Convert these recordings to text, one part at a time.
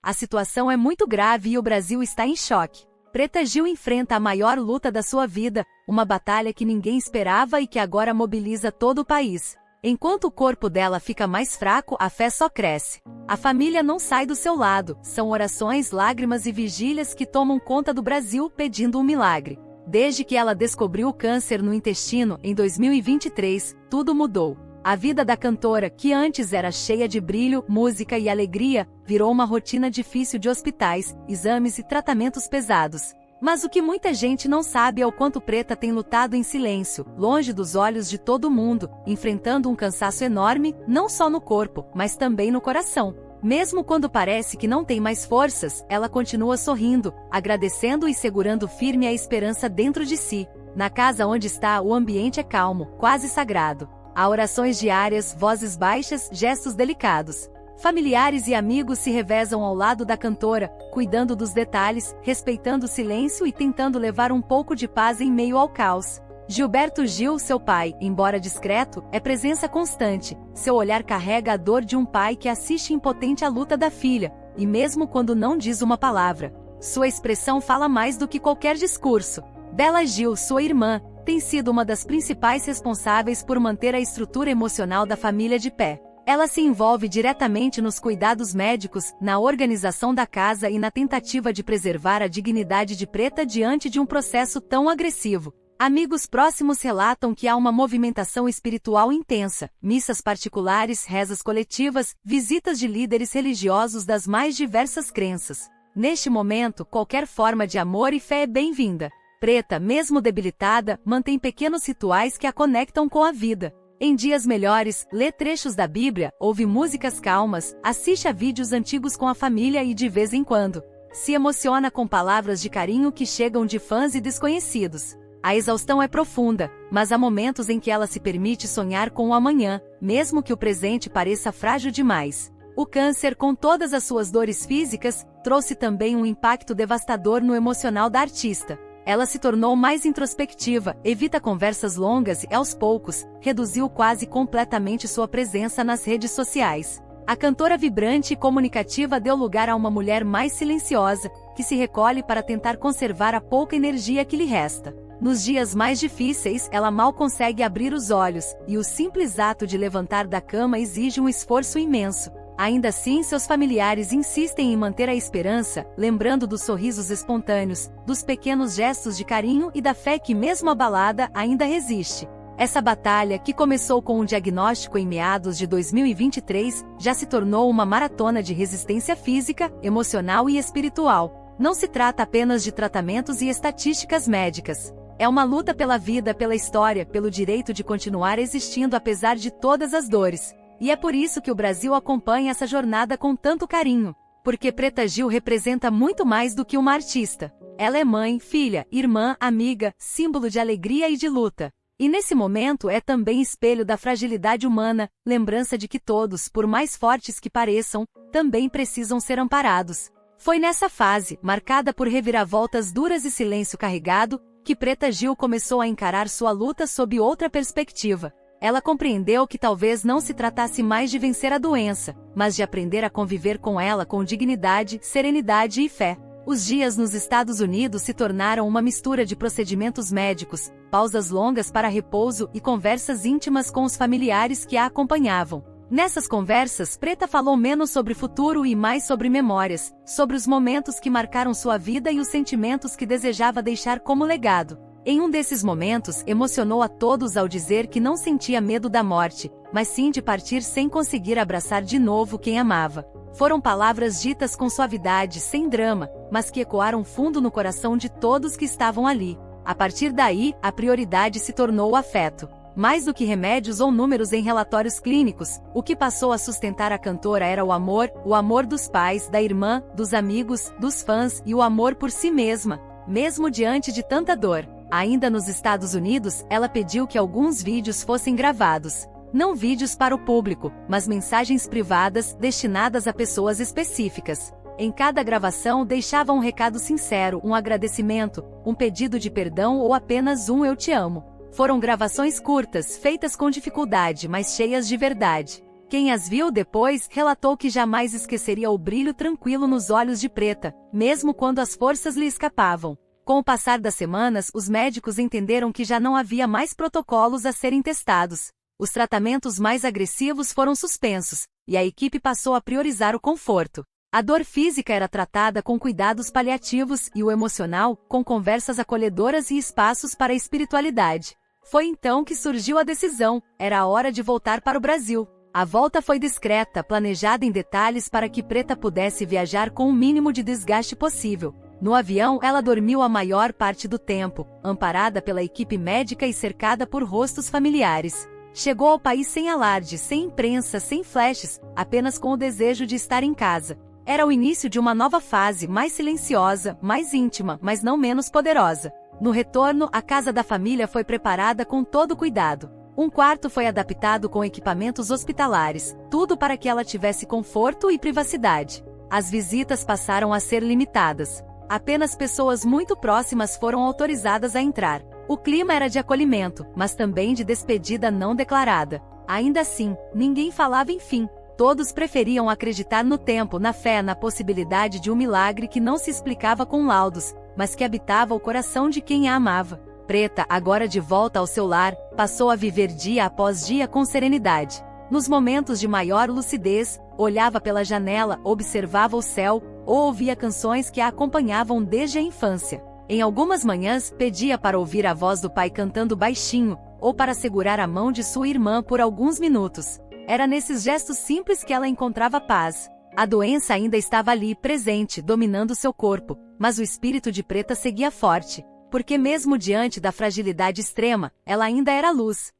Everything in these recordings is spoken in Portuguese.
A situação é muito grave e o Brasil está em choque. Preta Gil enfrenta a maior luta da sua vida, uma batalha que ninguém esperava e que agora mobiliza todo o país. Enquanto o corpo dela fica mais fraco, a fé só cresce. A família não sai do seu lado, são orações, lágrimas e vigílias que tomam conta do Brasil pedindo um milagre. Desde que ela descobriu o câncer no intestino, em 2023, tudo mudou. A vida da cantora, que antes era cheia de brilho, música e alegria, virou uma rotina difícil de hospitais, exames e tratamentos pesados. Mas o que muita gente não sabe é o quanto Preta tem lutado em silêncio, longe dos olhos de todo mundo, enfrentando um cansaço enorme, não só no corpo, mas também no coração. Mesmo quando parece que não tem mais forças, ela continua sorrindo, agradecendo e segurando firme a esperança dentro de si. Na casa onde está, o ambiente é calmo, quase sagrado. Há orações diárias, vozes baixas, gestos delicados. Familiares e amigos se revezam ao lado da cantora, cuidando dos detalhes, respeitando o silêncio e tentando levar um pouco de paz em meio ao caos. Gilberto Gil, seu pai, embora discreto, é presença constante. Seu olhar carrega a dor de um pai que assiste impotente à luta da filha, e mesmo quando não diz uma palavra, sua expressão fala mais do que qualquer discurso. Bela Gil, sua irmã, tem sido uma das principais responsáveis por manter a estrutura emocional da família de pé. Ela se envolve diretamente nos cuidados médicos, na organização da casa e na tentativa de preservar a dignidade de Preta diante de um processo tão agressivo. Amigos próximos relatam que há uma movimentação espiritual intensa, missas particulares, rezas coletivas, visitas de líderes religiosos das mais diversas crenças. Neste momento, qualquer forma de amor e fé é bem-vinda. Preta, mesmo debilitada, mantém pequenos rituais que a conectam com a vida. Em dias melhores, lê trechos da Bíblia, ouve músicas calmas, assiste a vídeos antigos com a família e, de vez em quando, se emociona com palavras de carinho que chegam de fãs e desconhecidos. A exaustão é profunda, mas há momentos em que ela se permite sonhar com o amanhã, mesmo que o presente pareça frágil demais. O câncer, com todas as suas dores físicas, trouxe também um impacto devastador no emocional da artista. Ela se tornou mais introspectiva, evita conversas longas e, aos poucos, reduziu quase completamente sua presença nas redes sociais. A cantora vibrante e comunicativa deu lugar a uma mulher mais silenciosa, que se recolhe para tentar conservar a pouca energia que lhe resta. Nos dias mais difíceis, ela mal consegue abrir os olhos, e o simples ato de levantar da cama exige um esforço imenso. Ainda assim, seus familiares insistem em manter a esperança, lembrando dos sorrisos espontâneos, dos pequenos gestos de carinho e da fé que, mesmo abalada, ainda resiste. Essa batalha, que começou com um diagnóstico em meados de 2023, já se tornou uma maratona de resistência física, emocional e espiritual. Não se trata apenas de tratamentos e estatísticas médicas. É uma luta pela vida, pela história, pelo direito de continuar existindo apesar de todas as dores. E é por isso que o Brasil acompanha essa jornada com tanto carinho. Porque Preta Gil representa muito mais do que uma artista. Ela é mãe, filha, irmã, amiga, símbolo de alegria e de luta. E nesse momento é também espelho da fragilidade humana, lembrança de que todos, por mais fortes que pareçam, também precisam ser amparados. Foi nessa fase, marcada por reviravoltas duras e silêncio carregado, que Preta Gil começou a encarar sua luta sob outra perspectiva. Ela compreendeu que talvez não se tratasse mais de vencer a doença, mas de aprender a conviver com ela com dignidade, serenidade e fé. Os dias nos Estados Unidos se tornaram uma mistura de procedimentos médicos, pausas longas para repouso e conversas íntimas com os familiares que a acompanhavam. Nessas conversas, Preta falou menos sobre futuro e mais sobre memórias, sobre os momentos que marcaram sua vida e os sentimentos que desejava deixar como legado. Em um desses momentos, emocionou a todos ao dizer que não sentia medo da morte, mas sim de partir sem conseguir abraçar de novo quem amava. Foram palavras ditas com suavidade, sem drama, mas que ecoaram fundo no coração de todos que estavam ali. A partir daí, a prioridade se tornou o afeto. Mais do que remédios ou números em relatórios clínicos, o que passou a sustentar a cantora era o amor dos pais, da irmã, dos amigos, dos fãs e o amor por si mesma, mesmo diante de tanta dor. Ainda nos Estados Unidos, ela pediu que alguns vídeos fossem gravados. Não vídeos para o público, mas mensagens privadas destinadas a pessoas específicas. Em cada gravação deixava um recado sincero, um agradecimento, um pedido de perdão ou apenas um "eu te amo". Foram gravações curtas, feitas com dificuldade, mas cheias de verdade. Quem as viu depois relatou que jamais esqueceria o brilho tranquilo nos olhos de Preta, mesmo quando as forças lhe escapavam. Com o passar das semanas, os médicos entenderam que já não havia mais protocolos a serem testados. Os tratamentos mais agressivos foram suspensos, e a equipe passou a priorizar o conforto. A dor física era tratada com cuidados paliativos e o emocional, com conversas acolhedoras e espaços para a espiritualidade. Foi então que surgiu a decisão: era a hora de voltar para o Brasil. A volta foi discreta, planejada em detalhes para que Preta pudesse viajar com o mínimo de desgaste possível. No avião, ela dormiu a maior parte do tempo, amparada pela equipe médica e cercada por rostos familiares. Chegou ao país sem alarde, sem imprensa, sem flashes, apenas com o desejo de estar em casa. Era o início de uma nova fase, mais silenciosa, mais íntima, mas não menos poderosa. No retorno, a casa da família foi preparada com todo cuidado. Um quarto foi adaptado com equipamentos hospitalares, tudo para que ela tivesse conforto e privacidade. As visitas passaram a ser limitadas. Apenas pessoas muito próximas foram autorizadas a entrar. O clima era de acolhimento, mas também de despedida não declarada. Ainda assim, ninguém falava em fim. Todos preferiam acreditar no tempo, na fé, na possibilidade de um milagre que não se explicava com laudos, mas que habitava o coração de quem a amava. Preta, agora de volta ao seu lar, passou a viver dia após dia com serenidade. Nos momentos de maior lucidez, olhava pela janela, observava o céu, ou ouvia canções que a acompanhavam desde a infância. Em algumas manhãs, pedia para ouvir a voz do pai cantando baixinho, ou para segurar a mão de sua irmã por alguns minutos. Era nesses gestos simples que ela encontrava paz. A doença ainda estava ali, presente, dominando seu corpo, mas o espírito de Preta seguia forte, porque mesmo diante da fragilidade extrema, ela ainda era luz.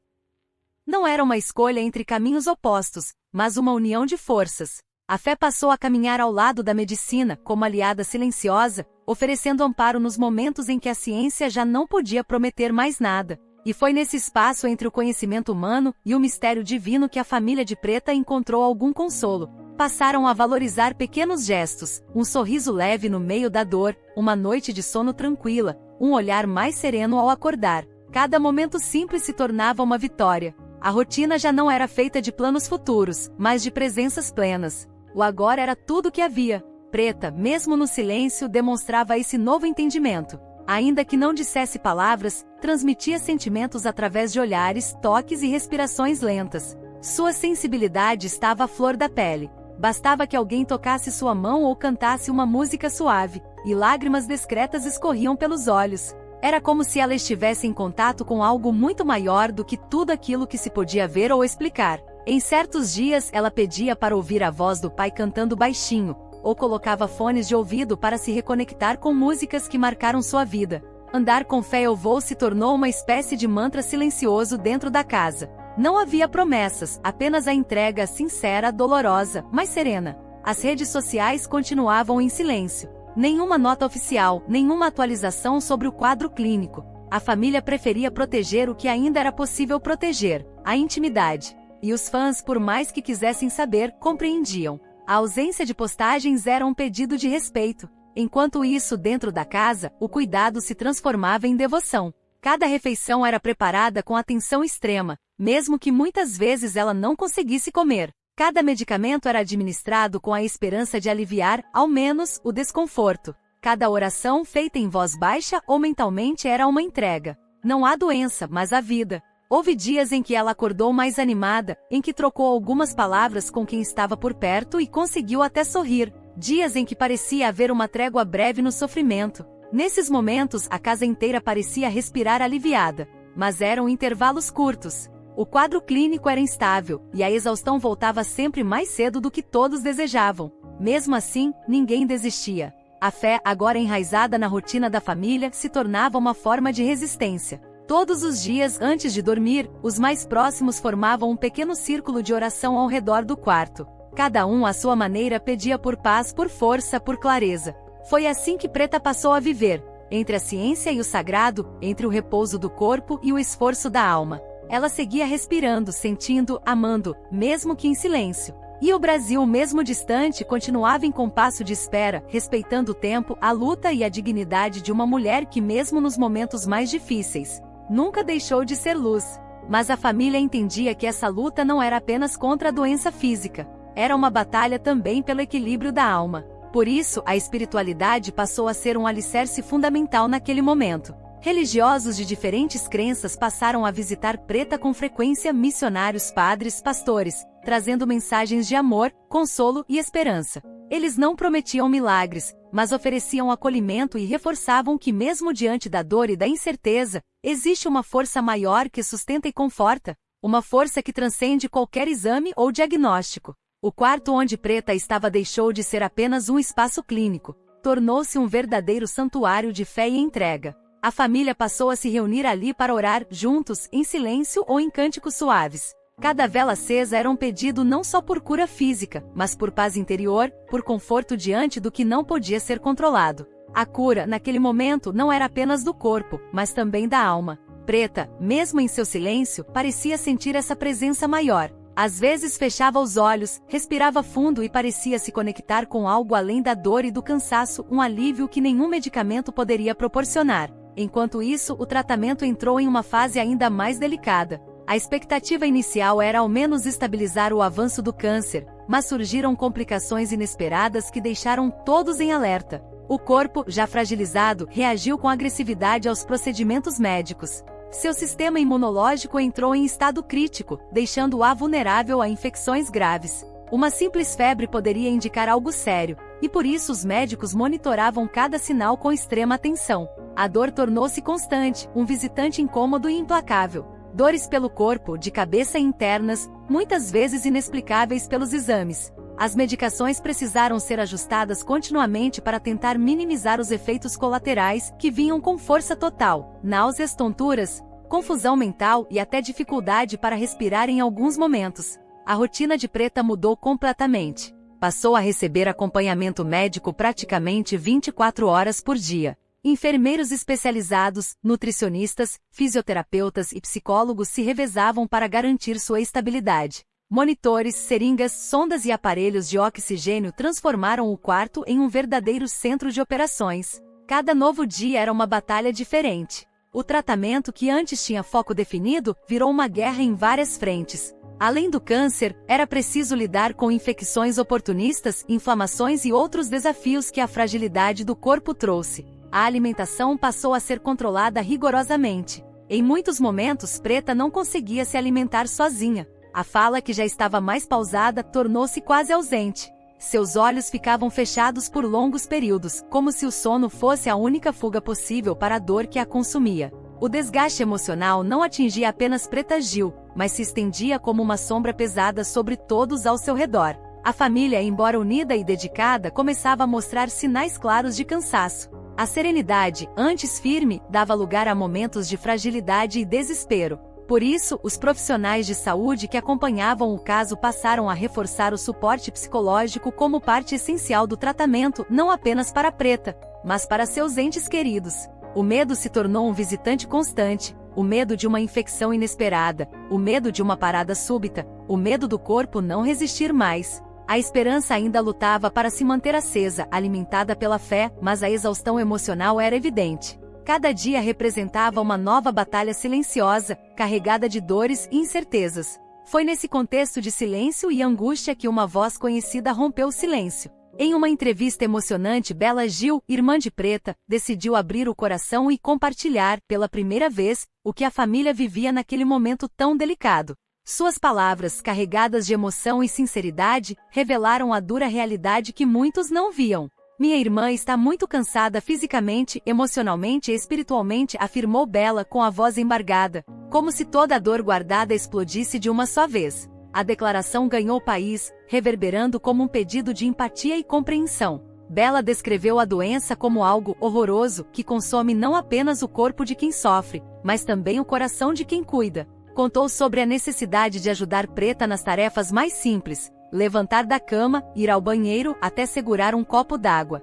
Não era uma escolha entre caminhos opostos, mas uma união de forças. A fé passou a caminhar ao lado da medicina, como aliada silenciosa, oferecendo amparo nos momentos em que a ciência já não podia prometer mais nada. E foi nesse espaço entre o conhecimento humano e o mistério divino que a família de Preta encontrou algum consolo. Passaram a valorizar pequenos gestos, um sorriso leve no meio da dor, uma noite de sono tranquila, um olhar mais sereno ao acordar. Cada momento simples se tornava uma vitória. A rotina já não era feita de planos futuros, mas de presenças plenas. O agora era tudo o que havia. Preta, mesmo no silêncio, demonstrava esse novo entendimento. Ainda que não dissesse palavras, transmitia sentimentos através de olhares, toques e respirações lentas. Sua sensibilidade estava à flor da pele. Bastava que alguém tocasse sua mão ou cantasse uma música suave, e lágrimas discretas escorriam pelos olhos. Era como se ela estivesse em contato com algo muito maior do que tudo aquilo que se podia ver ou explicar. Em certos dias, ela pedia para ouvir a voz do pai cantando baixinho, ou colocava fones de ouvido para se reconectar com músicas que marcaram sua vida. Andar com fé ou voo se tornou uma espécie de mantra silencioso dentro da casa. Não havia promessas, apenas a entrega sincera, dolorosa, mas serena. As redes sociais continuavam em silêncio. Nenhuma nota oficial, nenhuma atualização sobre o quadro clínico. A família preferia proteger o que ainda era possível proteger, a intimidade. E os fãs, por mais que quisessem saber, compreendiam. A ausência de postagens era um pedido de respeito. Enquanto isso, dentro da casa, o cuidado se transformava em devoção. Cada refeição era preparada com atenção extrema, mesmo que muitas vezes ela não conseguisse comer. Cada medicamento era administrado com a esperança de aliviar, ao menos, o desconforto. Cada oração feita em voz baixa ou mentalmente era uma entrega. Não há doença, mas a vida. Houve dias em que ela acordou mais animada, em que trocou algumas palavras com quem estava por perto e conseguiu até sorrir. Dias em que parecia haver uma trégua breve no sofrimento. Nesses momentos, a casa inteira parecia respirar aliviada. Mas eram intervalos curtos. O quadro clínico era instável, e a exaustão voltava sempre mais cedo do que todos desejavam. Mesmo assim, ninguém desistia. A fé, agora enraizada na rotina da família, se tornava uma forma de resistência. Todos os dias, antes de dormir, os mais próximos formavam um pequeno círculo de oração ao redor do quarto. Cada um, à sua maneira, pedia por paz, por força, por clareza. Foi assim que Preta passou a viver, entre a ciência e o sagrado, entre o repouso do corpo e o esforço da alma. Ela seguia respirando, sentindo, amando, mesmo que em silêncio. E o Brasil, mesmo distante, continuava em compasso de espera, respeitando o tempo, a luta e a dignidade de uma mulher que, mesmo nos momentos mais difíceis, nunca deixou de ser luz. Mas a família entendia que essa luta não era apenas contra a doença física. Era uma batalha também pelo equilíbrio da alma. Por isso, a espiritualidade passou a ser um alicerce fundamental naquele momento. Religiosos de diferentes crenças passaram a visitar Preta com frequência, missionários, padres, pastores, trazendo mensagens de amor, consolo e esperança. Eles não prometiam milagres, mas ofereciam acolhimento e reforçavam que mesmo diante da dor e da incerteza, existe uma força maior que sustenta e conforta, uma força que transcende qualquer exame ou diagnóstico. O quarto onde Preta estava deixou de ser apenas um espaço clínico, tornou-se um verdadeiro santuário de fé e entrega. A família passou a se reunir ali para orar, juntos, em silêncio ou em cânticos suaves. Cada vela acesa era um pedido não só por cura física, mas por paz interior, por conforto diante do que não podia ser controlado. A cura, naquele momento, não era apenas do corpo, mas também da alma. Preta, mesmo em seu silêncio, parecia sentir essa presença maior. Às vezes fechava os olhos, respirava fundo e parecia se conectar com algo além da dor e do cansaço, um alívio que nenhum medicamento poderia proporcionar. Enquanto isso, o tratamento entrou em uma fase ainda mais delicada. A expectativa inicial era ao menos estabilizar o avanço do câncer, mas surgiram complicações inesperadas que deixaram todos em alerta. O corpo, já fragilizado, reagiu com agressividade aos procedimentos médicos. Seu sistema imunológico entrou em estado crítico, deixando-a vulnerável a infecções graves. Uma simples febre poderia indicar algo sério, e por isso os médicos monitoravam cada sinal com extrema atenção. A dor tornou-se constante, um visitante incômodo e implacável. Dores pelo corpo, de cabeça e internas, muitas vezes inexplicáveis pelos exames. As medicações precisaram ser ajustadas continuamente para tentar minimizar os efeitos colaterais, que vinham com força total. Náuseas, tonturas, confusão mental e até dificuldade para respirar em alguns momentos. A rotina de Preta mudou completamente. Passou a receber acompanhamento médico praticamente 24 horas por dia. Enfermeiros especializados, nutricionistas, fisioterapeutas e psicólogos se revezavam para garantir sua estabilidade. Monitores, seringas, sondas e aparelhos de oxigênio transformaram o quarto em um verdadeiro centro de operações. Cada novo dia era uma batalha diferente. O tratamento que antes tinha foco definido virou uma guerra em várias frentes. Além do câncer, era preciso lidar com infecções oportunistas, inflamações e outros desafios que a fragilidade do corpo trouxe. A alimentação passou a ser controlada rigorosamente. Em muitos momentos, Preta não conseguia se alimentar sozinha. A fala, que já estava mais pausada, tornou-se quase ausente. Seus olhos ficavam fechados por longos períodos, como se o sono fosse a única fuga possível para a dor que a consumia. O desgaste emocional não atingia apenas Preta Gil, mas se estendia como uma sombra pesada sobre todos ao seu redor. A família, embora unida e dedicada, começava a mostrar sinais claros de cansaço. A serenidade, antes firme, dava lugar a momentos de fragilidade e desespero. Por isso, os profissionais de saúde que acompanhavam o caso passaram a reforçar o suporte psicológico como parte essencial do tratamento, não apenas para Preta, mas para seus entes queridos. O medo se tornou um visitante constante, o medo de uma infecção inesperada, o medo de uma parada súbita, o medo do corpo não resistir mais. A esperança ainda lutava para se manter acesa, alimentada pela fé, mas a exaustão emocional era evidente. Cada dia representava uma nova batalha silenciosa, carregada de dores e incertezas. Foi nesse contexto de silêncio e angústia que uma voz conhecida rompeu o silêncio. Em uma entrevista emocionante, Bela Gil, irmã de Preta, decidiu abrir o coração e compartilhar, pela primeira vez, o que a família vivia naquele momento tão delicado. Suas palavras, carregadas de emoção e sinceridade, revelaram a dura realidade que muitos não viam. Minha irmã está muito cansada fisicamente, emocionalmente e espiritualmente, afirmou Bela com a voz embargada, como se toda a dor guardada explodisse de uma só vez. A declaração ganhou o país, reverberando como um pedido de empatia e compreensão. Bela descreveu a doença como algo horroroso, que consome não apenas o corpo de quem sofre, mas também o coração de quem cuida. Contou sobre a necessidade de ajudar Preta nas tarefas mais simples, levantar da cama, ir ao banheiro, até segurar um copo d'água.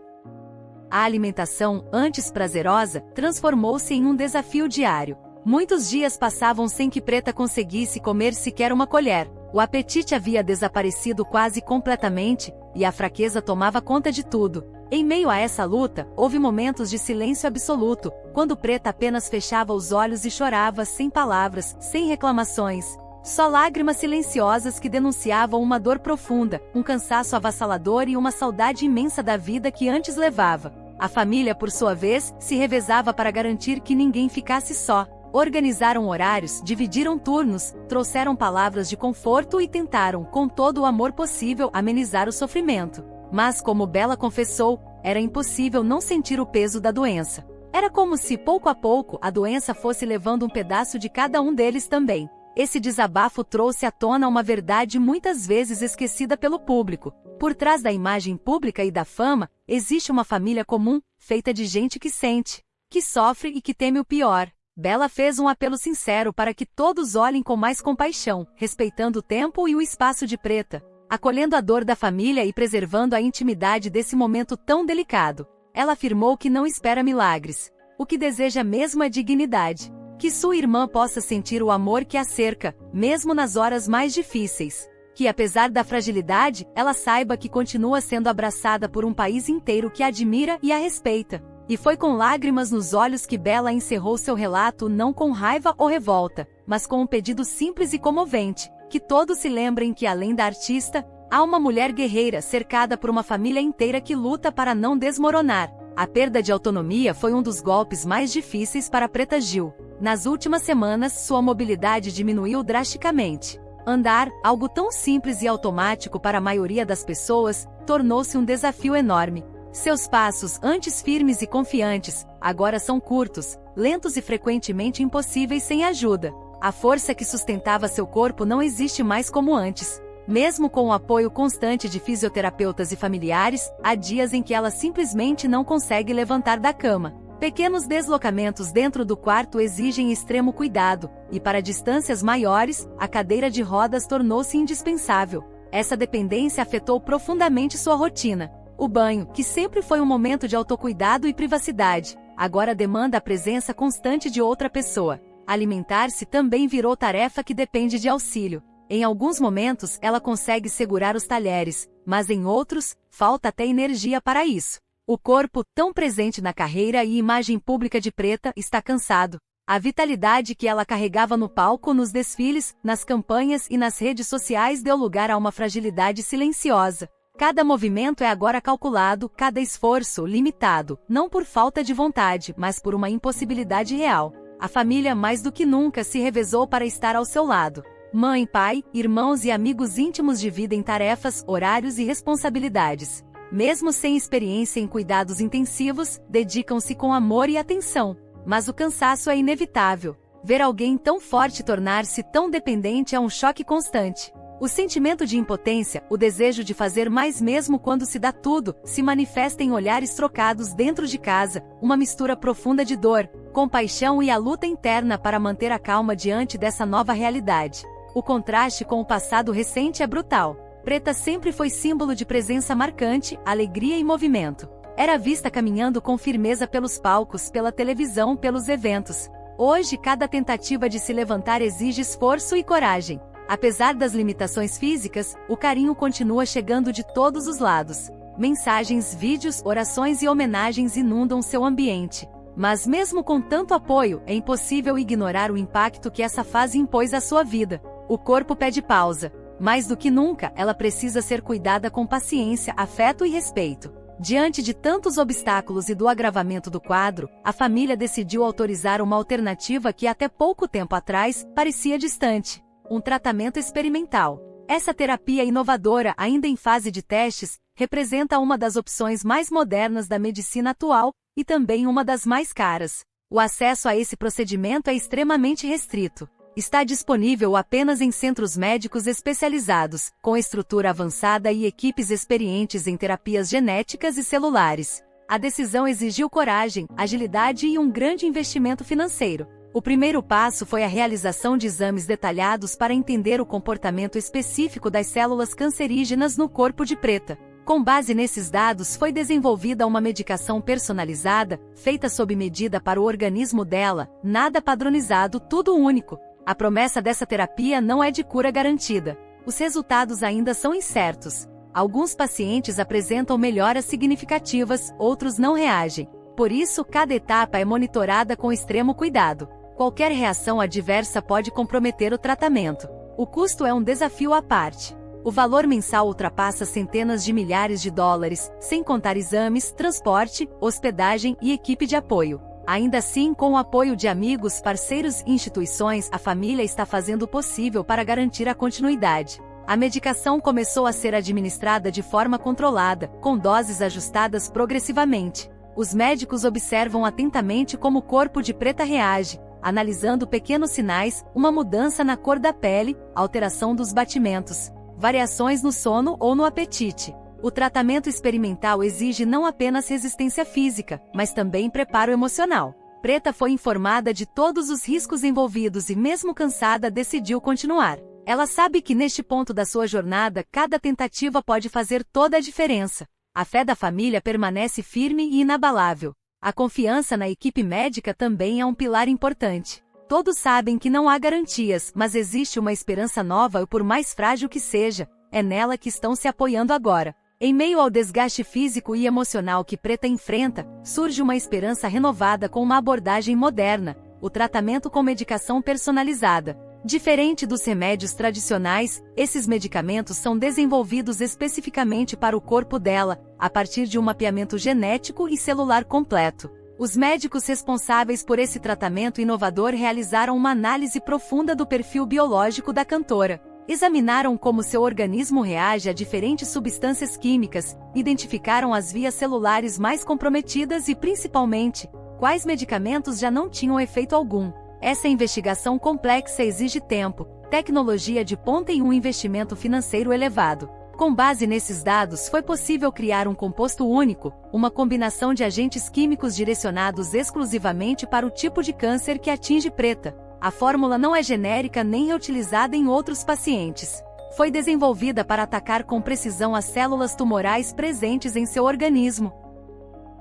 A alimentação, antes prazerosa, transformou-se em um desafio diário. Muitos dias passavam sem que Preta conseguisse comer sequer uma colher. O apetite havia desaparecido quase completamente, e a fraqueza tomava conta de tudo. Em meio a essa luta, houve momentos de silêncio absoluto, quando Preta apenas fechava os olhos e chorava sem palavras, sem reclamações. Só lágrimas silenciosas que denunciavam uma dor profunda, um cansaço avassalador e uma saudade imensa da vida que antes levava. A família, por sua vez, se revezava para garantir que ninguém ficasse só. Organizaram horários, dividiram turnos, trouxeram palavras de conforto e tentaram, com todo o amor possível, amenizar o sofrimento. Mas, como Bela confessou, era impossível não sentir o peso da doença. Era como se, pouco a pouco, a doença fosse levando um pedaço de cada um deles também. Esse desabafo trouxe à tona uma verdade muitas vezes esquecida pelo público. Por trás da imagem pública e da fama, existe uma família comum, feita de gente que sente, que sofre e que teme o pior. Bela fez um apelo sincero para que todos olhem com mais compaixão, respeitando o tempo e o espaço de Preta, acolhendo a dor da família e preservando a intimidade desse momento tão delicado. Ela afirmou que não espera milagres. O que deseja mesmo é dignidade. Que sua irmã possa sentir o amor que a cerca, mesmo nas horas mais difíceis. Que apesar da fragilidade, ela saiba que continua sendo abraçada por um país inteiro que a admira e a respeita. E foi com lágrimas nos olhos que Bela encerrou seu relato, não com raiva ou revolta, mas com um pedido simples e comovente, que todos se lembrem que além da artista, há uma mulher guerreira cercada por uma família inteira que luta para não desmoronar. A perda de autonomia foi um dos golpes mais difíceis para Preta Gil. Nas últimas semanas, sua mobilidade diminuiu drasticamente. Andar, algo tão simples e automático para a maioria das pessoas, tornou-se um desafio enorme. Seus passos, antes firmes e confiantes, agora são curtos, lentos e frequentemente impossíveis sem ajuda. A força que sustentava seu corpo não existe mais como antes. Mesmo com o apoio constante de fisioterapeutas e familiares, há dias em que ela simplesmente não consegue levantar da cama. Pequenos deslocamentos dentro do quarto exigem extremo cuidado, e para distâncias maiores, a cadeira de rodas tornou-se indispensável. Essa dependência afetou profundamente sua rotina. O banho, que sempre foi um momento de autocuidado e privacidade, agora demanda a presença constante de outra pessoa. Alimentar-se também virou tarefa que depende de auxílio. Em alguns momentos, ela consegue segurar os talheres, mas em outros, falta até energia para isso. O corpo, tão presente na carreira e imagem pública de Preta, está cansado. A vitalidade que ela carregava no palco, nos desfiles, nas campanhas e nas redes sociais deu lugar a uma fragilidade silenciosa. Cada movimento é agora calculado, cada esforço limitado, não por falta de vontade, mas por uma impossibilidade real. A família mais do que nunca se revezou para estar ao seu lado. Mãe, pai, irmãos e amigos íntimos dividem tarefas, horários e responsabilidades. Mesmo sem experiência em cuidados intensivos, dedicam-se com amor e atenção. Mas o cansaço é inevitável. Ver alguém tão forte tornar-se tão dependente é um choque constante. O sentimento de impotência, o desejo de fazer mais mesmo quando se dá tudo, se manifesta em olhares trocados dentro de casa, uma mistura profunda de dor, compaixão e a luta interna para manter a calma diante dessa nova realidade. O contraste com o passado recente é brutal. Preta sempre foi símbolo de presença marcante, alegria e movimento. Era vista caminhando com firmeza pelos palcos, pela televisão, pelos eventos. Hoje, cada tentativa de se levantar exige esforço e coragem. Apesar das limitações físicas, o carinho continua chegando de todos os lados. Mensagens, vídeos, orações e homenagens inundam seu ambiente. Mas mesmo com tanto apoio, é impossível ignorar o impacto que essa fase impôs à sua vida. O corpo pede pausa. Mais do que nunca, ela precisa ser cuidada com paciência, afeto e respeito. Diante de tantos obstáculos e do agravamento do quadro, a família decidiu autorizar uma alternativa que até pouco tempo atrás parecia distante: um tratamento experimental. Essa terapia inovadora, ainda em fase de testes, representa uma das opções mais modernas da medicina atual e também uma das mais caras. O acesso a esse procedimento é extremamente restrito. Está disponível apenas em centros médicos especializados, com estrutura avançada e equipes experientes em terapias genéticas e celulares. A decisão exigiu coragem, agilidade e um grande investimento financeiro. O primeiro passo foi a realização de exames detalhados para entender o comportamento específico das células cancerígenas no corpo de Preta. Com base nesses dados foi desenvolvida uma medicação personalizada, feita sob medida para o organismo dela, nada padronizado, tudo único. A promessa dessa terapia não é de cura garantida. Os resultados ainda são incertos. Alguns pacientes apresentam melhoras significativas, outros não reagem. Por isso, cada etapa é monitorada com extremo cuidado. Qualquer reação adversa pode comprometer o tratamento. O custo é um desafio à parte. O valor mensal ultrapassa centenas de milhares de dólares, sem contar exames, transporte, hospedagem e equipe de apoio. Ainda assim, com o apoio de amigos, parceiros e instituições, a família está fazendo o possível para garantir a continuidade. A medicação começou a ser administrada de forma controlada, com doses ajustadas progressivamente. Os médicos observam atentamente como o corpo de Preta reage, analisando pequenos sinais, uma mudança na cor da pele, alteração dos batimentos, variações no sono ou no apetite. O tratamento experimental exige não apenas resistência física, mas também preparo emocional. Preta foi informada de todos os riscos envolvidos e, mesmo cansada, decidiu continuar. Ela sabe que neste ponto da sua jornada, cada tentativa pode fazer toda a diferença. A fé da família permanece firme e inabalável. A confiança na equipe médica também é um pilar importante. Todos sabem que não há garantias, mas existe uma esperança nova e, por mais frágil que seja, é nela que estão se apoiando agora. Em meio ao desgaste físico e emocional que Preta enfrenta, surge uma esperança renovada com uma abordagem moderna, o tratamento com medicação personalizada. Diferente dos remédios tradicionais, esses medicamentos são desenvolvidos especificamente para o corpo dela, a partir de um mapeamento genético e celular completo. Os médicos responsáveis por esse tratamento inovador realizaram uma análise profunda do perfil biológico da cantora. Examinaram como seu organismo reage a diferentes substâncias químicas, identificaram as vias celulares mais comprometidas e, principalmente, quais medicamentos já não tinham efeito algum. Essa investigação complexa exige tempo, tecnologia de ponta e um investimento financeiro elevado. Com base nesses dados, foi possível criar um composto único, uma combinação de agentes químicos direcionados exclusivamente para o tipo de câncer que atinge Preta. A fórmula não é genérica nem reutilizada em outros pacientes. Foi desenvolvida para atacar com precisão as células tumorais presentes em seu organismo.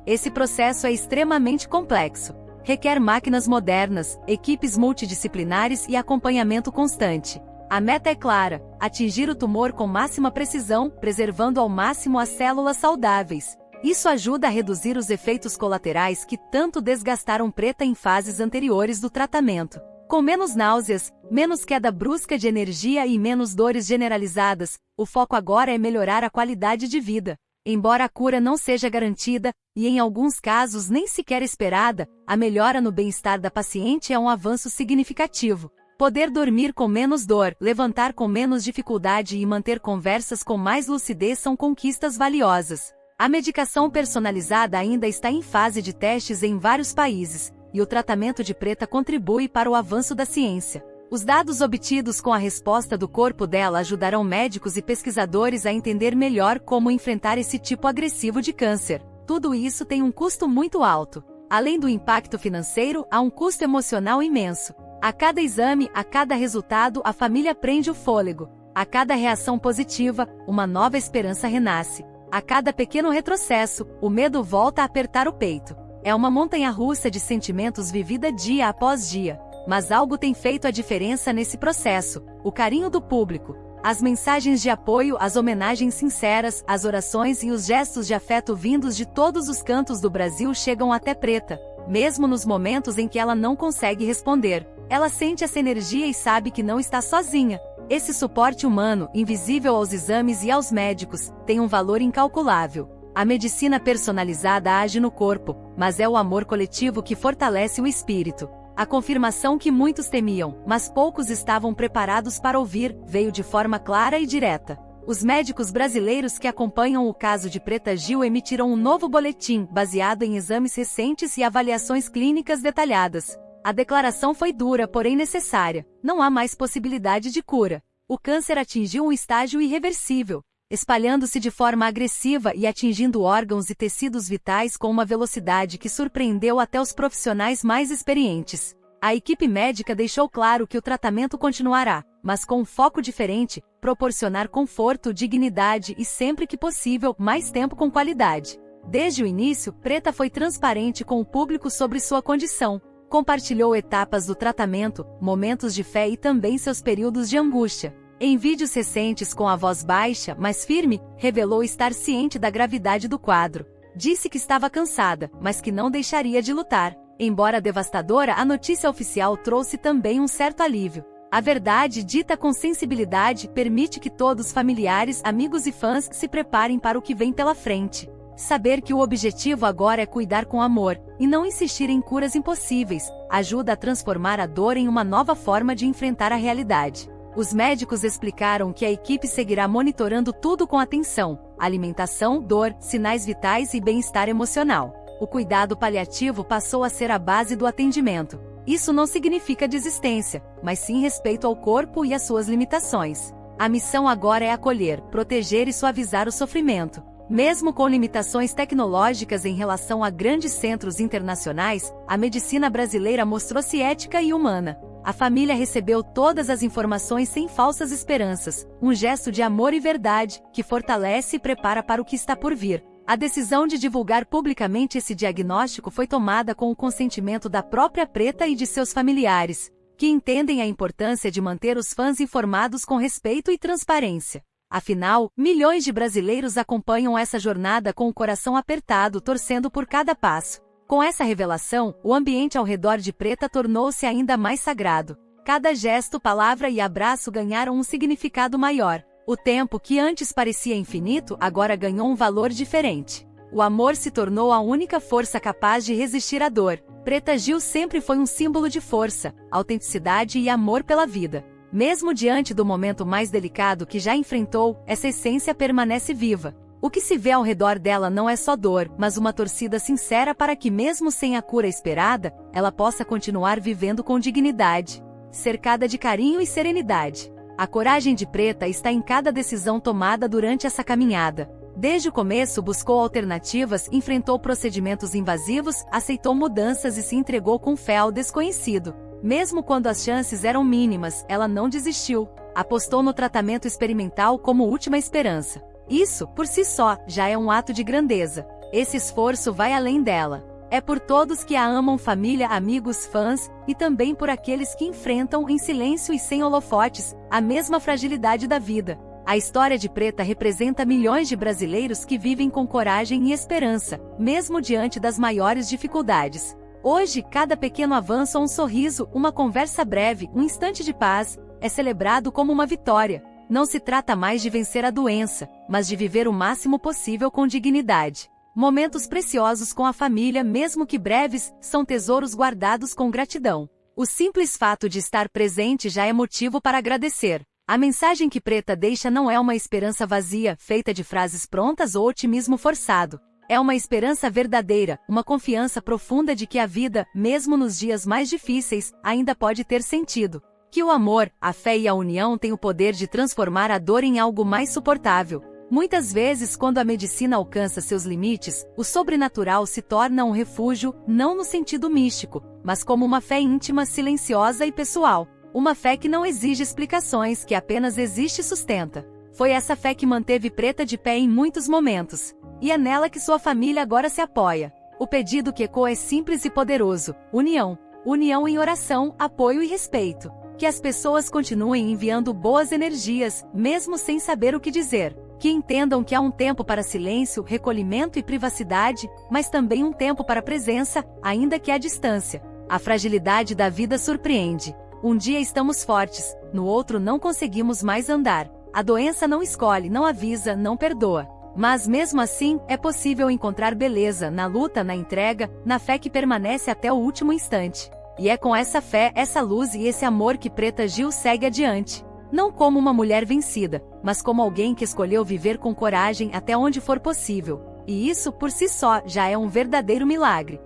Esse processo é extremamente complexo. Requer máquinas modernas, equipes multidisciplinares e acompanhamento constante. A meta é clara: atingir o tumor com máxima precisão, preservando ao máximo as células saudáveis. Isso ajuda a reduzir os efeitos colaterais que tanto desgastaram Preta em fases anteriores do tratamento. Com menos náuseas, menos queda brusca de energia e menos dores generalizadas, o foco agora é melhorar a qualidade de vida. Embora a cura não seja garantida, e em alguns casos nem sequer esperada, a melhora no bem-estar da paciente é um avanço significativo. Poder dormir com menos dor, levantar com menos dificuldade e manter conversas com mais lucidez são conquistas valiosas. A medicação personalizada ainda está em fase de testes em vários países, e o tratamento de Preta contribui para o avanço da ciência. Os dados obtidos com a resposta do corpo dela ajudarão médicos e pesquisadores a entender melhor como enfrentar esse tipo agressivo de câncer. Tudo isso tem um custo muito alto. Além do impacto financeiro, há um custo emocional imenso. A cada exame, a cada resultado, a família prende o fôlego. A cada reação positiva, uma nova esperança renasce. A cada pequeno retrocesso, o medo volta a apertar o peito. É uma montanha-russa de sentimentos vivida dia após dia. Mas algo tem feito a diferença nesse processo: o carinho do público. As mensagens de apoio, as homenagens sinceras, as orações e os gestos de afeto vindos de todos os cantos do Brasil chegam até Preta. Mesmo nos momentos em que ela não consegue responder, ela sente essa energia e sabe que não está sozinha. Esse suporte humano, invisível aos exames e aos médicos, tem um valor incalculável. A medicina personalizada age no corpo, mas é o amor coletivo que fortalece o espírito. A confirmação que muitos temiam, mas poucos estavam preparados para ouvir, veio de forma clara e direta. Os médicos brasileiros que acompanham o caso de Preta Gil emitiram um novo boletim, baseado em exames recentes e avaliações clínicas detalhadas. A declaração foi dura, porém necessária. Não há mais possibilidade de cura. O câncer atingiu um estágio irreversível, espalhando-se de forma agressiva e atingindo órgãos e tecidos vitais com uma velocidade que surpreendeu até os profissionais mais experientes. A equipe médica deixou claro que o tratamento continuará, mas com um foco diferente: proporcionar conforto, dignidade e, sempre que possível, mais tempo com qualidade. Desde o início, Preta foi transparente com o público sobre sua condição. Compartilhou etapas do tratamento, momentos de fé e também seus períodos de angústia. Em vídeos recentes com a voz baixa, mas firme, revelou estar ciente da gravidade do quadro. Disse que estava cansada, mas que não deixaria de lutar. Embora devastadora, a notícia oficial trouxe também um certo alívio. A verdade, dita com sensibilidade, permite que todos, familiares, amigos e fãs, se preparem para o que vem pela frente. Saber que o objetivo agora é cuidar com amor, e não insistir em curas impossíveis, ajuda a transformar a dor em uma nova forma de enfrentar a realidade. Os médicos explicaram que a equipe seguirá monitorando tudo com atenção: alimentação, dor, sinais vitais e bem-estar emocional. O cuidado paliativo passou a ser a base do atendimento. Isso não significa desistência, mas sim respeito ao corpo e às suas limitações. A missão agora é acolher, proteger e suavizar o sofrimento. Mesmo com limitações tecnológicas em relação a grandes centros internacionais, a medicina brasileira mostrou-se ética e humana. A família recebeu todas as informações sem falsas esperanças, um gesto de amor e verdade, que fortalece e prepara para o que está por vir. A decisão de divulgar publicamente esse diagnóstico foi tomada com o consentimento da própria Preta e de seus familiares, que entendem a importância de manter os fãs informados com respeito e transparência. Afinal, milhões de brasileiros acompanham essa jornada com o coração apertado, torcendo por cada passo. Com essa revelação, o ambiente ao redor de Preta tornou-se ainda mais sagrado. Cada gesto, palavra e abraço ganharam um significado maior. O tempo que antes parecia infinito agora ganhou um valor diferente. O amor se tornou a única força capaz de resistir à dor. Preta Gil sempre foi um símbolo de força, autenticidade e amor pela vida. Mesmo diante do momento mais delicado que já enfrentou, essa essência permanece viva. O que se vê ao redor dela não é só dor, mas uma torcida sincera para que, mesmo sem a cura esperada, ela possa continuar vivendo com dignidade, cercada de carinho e serenidade. A coragem de Preta está em cada decisão tomada durante essa caminhada. Desde o começo buscou alternativas, enfrentou procedimentos invasivos, aceitou mudanças e se entregou com fé ao desconhecido. Mesmo quando as chances eram mínimas, ela não desistiu. Apostou no tratamento experimental como última esperança. Isso, por si só, já é um ato de grandeza. Esse esforço vai além dela. É por todos que a amam, família, amigos, fãs, e também por aqueles que enfrentam, em silêncio e sem holofotes, a mesma fragilidade da vida. A história de Preta representa milhões de brasileiros que vivem com coragem e esperança, mesmo diante das maiores dificuldades. Hoje, cada pequeno avanço ou um sorriso, uma conversa breve, um instante de paz, é celebrado como uma vitória. Não se trata mais de vencer a doença, mas de viver o máximo possível com dignidade. Momentos preciosos com a família, mesmo que breves, são tesouros guardados com gratidão. O simples fato de estar presente já é motivo para agradecer. A mensagem que Preta deixa não é uma esperança vazia, feita de frases prontas ou otimismo forçado. É uma esperança verdadeira, uma confiança profunda de que a vida, mesmo nos dias mais difíceis, ainda pode ter sentido. Que o amor, a fé e a união têm o poder de transformar a dor em algo mais suportável. Muitas vezes, quando a medicina alcança seus limites, o sobrenatural se torna um refúgio, não no sentido místico, mas como uma fé íntima, silenciosa e pessoal. Uma fé que não exige explicações, que apenas existe e sustenta. Foi essa fé que manteve Preta de pé em muitos momentos. E é nela que sua família agora se apoia. O pedido que ecoa é simples e poderoso: união. União em oração, apoio e respeito. Que as pessoas continuem enviando boas energias, mesmo sem saber o que dizer. Que entendam que há um tempo para silêncio, recolhimento e privacidade, mas também um tempo para presença, ainda que à distância. A fragilidade da vida surpreende. Um dia estamos fortes, no outro não conseguimos mais andar. A doença não escolhe, não avisa, não perdoa. Mas mesmo assim, é possível encontrar beleza na luta, na entrega, na fé que permanece até o último instante. E é com essa fé, essa luz e esse amor que Preta Gil segue adiante. Não como uma mulher vencida, mas como alguém que escolheu viver com coragem até onde for possível. E isso, por si só, já é um verdadeiro milagre.